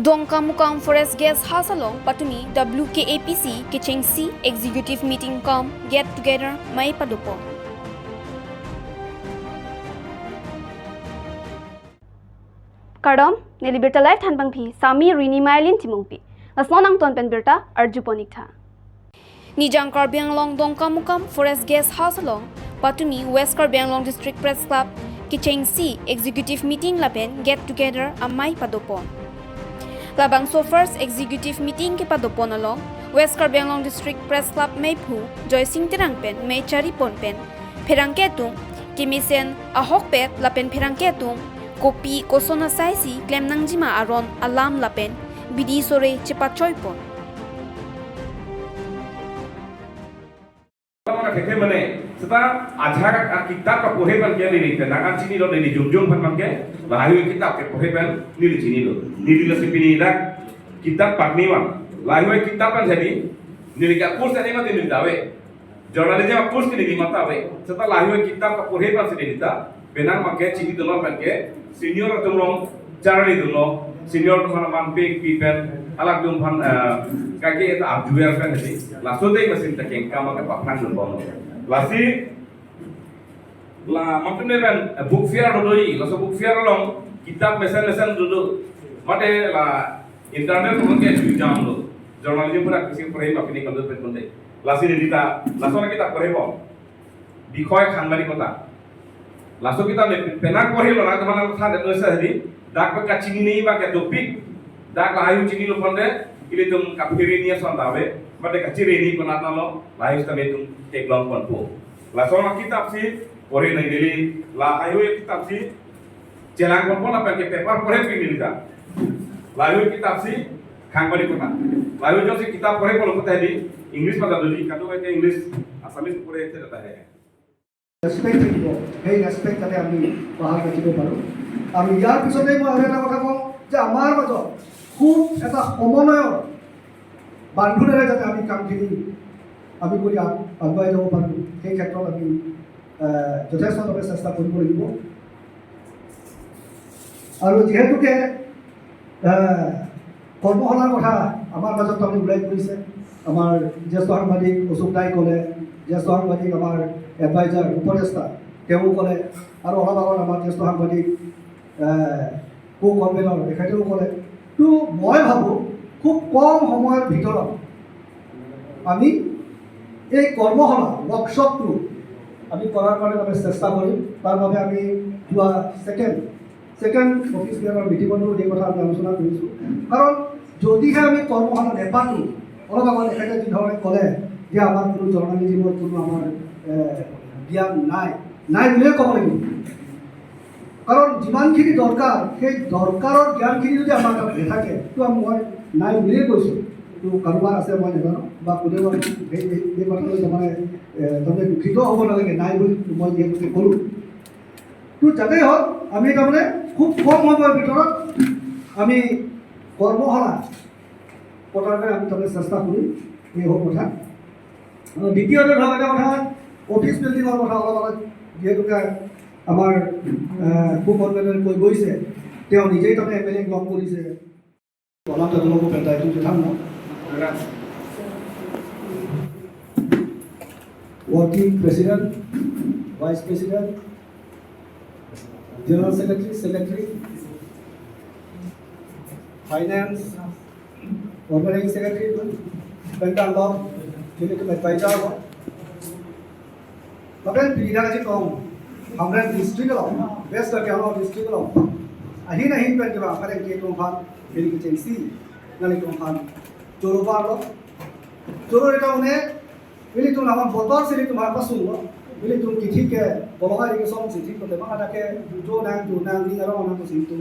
Dongkamukam Forest Gas Hasalong Patumi WKAPC Kicheng C Executive Meeting Come Get Together May Padupo. Kardom Nelibirta Life Tanbang Pi Sami Rini Mailin Timungpi Asmonang Ton Penbirta Arjuponikta Nijang Karbianglong Dongkamukam Forest Gas Hasalong Patumi West Karbianglong District Press Club Kicheng C Executive Meeting Lapen Get Together Amay Padupo. Labang so first executive meeting ke padopon along West Karbianglong District Press Club may phu Joy Singh Tirangpen may charipon pen Perangketung kimisen ahok pet lapen perangketung kopi kosona saisi klem nangjima aron alam lapen bidi sore cepat choypon. Keke mana? Setelah ajar kitab ke poheban dia ni kan, nak sini lo ni jumjum pan mangke, lahir kitab ke poheban ni sini lo, ni lo sepini dah kitab pakniwan, lahir kitab kan jadi, ni kat kurs ni mati ni dawe, jurnalisme kurs ni mata dawe, setelah lahir kitab ke poheban sini dah, benang mangke sini dulu pan ke, senior tu long cara ni dulu, senior tu mana mamping pipen, alat tu pan kaki itu abjuer kan jadi, langsung deh mesin tekeng kamu ke papan dulu. Lasi la maksudnya kan book fair dulu ini, langsung book fair long kitab mesin dulu, mate la internet pun ke jam dulu, jurnalisme pura kisi perahi apa ini kalau penting, lasi kita, langsung kita perahi bom, bikoy khanbari kota, langsung kita penak perahi lo, nanti mana ada nusa jadi, dak bekas cini ni pakai topik, dak layu cini lo pande, ini tuh kapiri ni sondawe. Mata kecil ini penata lo, lahir setelah itu teklong konpo. Langsung kitab sih, kore naik dili, lah ayo kitab sih, jalan konpo lah pakai paper kore pilih kita. Lalu kitab sih, kang balik kota. Lalu jauh sih kitab kore kalau kita di Inggris pada dulu, kan tuh kayak Inggris, asamis kore itu ada ya. Respect itu, hey respect tadi kami bahas kecil baru. Kami yang episode ini mau ada apa kau, jamar macam, খুব এটা সমন্বয়ৰ বান্ধোনেৰে যাতে আমি কামখিনি আমি কৰি আগুৱাই যাব পাৰোঁ সেই ক্ষেত্ৰত আমি যথেষ্টভাৱে চেষ্টা কৰিব লাগিব আৰু যিহেতুকে কৰ্মশালাৰ কথা আমাৰ মাজত আমি ওলাই পৰিছে আমাৰ জ্যেষ্ঠ সাংবাদিক অশোক দাই ক'লে জ্যেষ্ঠ সাংবাদিক আমাৰ এডভাইজাৰ উপদেষ্টা তেওঁ ক'লে আৰু অলপ আগত আমাৰ জ্যেষ্ঠ সাংবাদিক কো কনভেনৰ তেখেতেও ক'লে তো মই ভাবোঁ খুব কম সময়ৰ ভিতৰত আমি এই কৰ্মশালা ৱৰ্কশ্বপটো আমি কৰাৰ কাৰণে আমি চেষ্টা কৰিম তাৰ বাবে আমি যোৱা ছেকেণ্ড অফিচ বিভাগৰ মিটিঙতো এই কথা আমি আলোচনা কৰিছোঁ কাৰণ যদিহে আমি কৰ্মশালা নেপাতোঁ অলপ আগত তেখেতে যিধৰণে ক'লে যে আমাৰ কোনো জাৰ্ণালিজিমৰ কোনো আমাৰ জ্ঞান নাই বুলিয়ে ক'ব লাগিব কাৰণ যিমানখিনি দৰকাৰ সেই দৰকাৰৰ জ্ঞানখিনি যদি আমাৰ তাত নাথাকে তো মই নাই বুলিয়ে কৈছোঁ তো কাৰোবাৰ আছে মই নাজানো বা কোনেও এই কথাটো তাৰমানে দুখিত হ'ব নালাগে নাই বুলি মই যিহেতুকে ক'লোঁ তো যাতেই হওক আমি তাৰমানে খুব কম সময়ৰ ভিতৰত আমি কৰ্মশালা পতাৰ কাৰণে আমি তাৰমানে চেষ্টা কৰিম এই হ'ল কথা দ্বিতীয়তে ধৰক এটা কথা অফিচ বিল্ডিঙৰ কথা অলপ আগত যিহেতুকে আমাৰ কো কনভেনৰে কৈ গৈছে তেওঁ নিজেই তাৰমানে এমএলএক লগ কৰিছে অলপ তেওঁলোকো পেণ্টাইটো কথা ন working president, vice president, general secretary, finance, organizing secretary, pental law, jadi itu advisor. Tapi tidak aja kau, hamil district law, best lagi hamil district law. Akhirnya pen juga, pada kita tumpah, jadi kita isi, nanti tumpah, coba lo, coba kita unek. Bila tu nama botol sini tu mana pasung lo, bila tu kiti ke bolongan ini song sini tu memang ada ke jo nang ni orang orang tu sini tu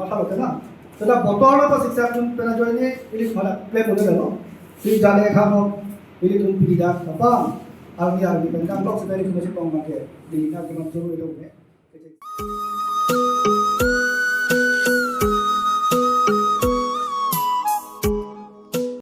macam apa na? Setelah botol lah pas siksa tu pernah join ni, bila mana play boleh lo, sini jalan kamu, bila tu pilih dah apa, army penkan blok sebenarnya tu masih pang makan, di nak kita suruh itu ni.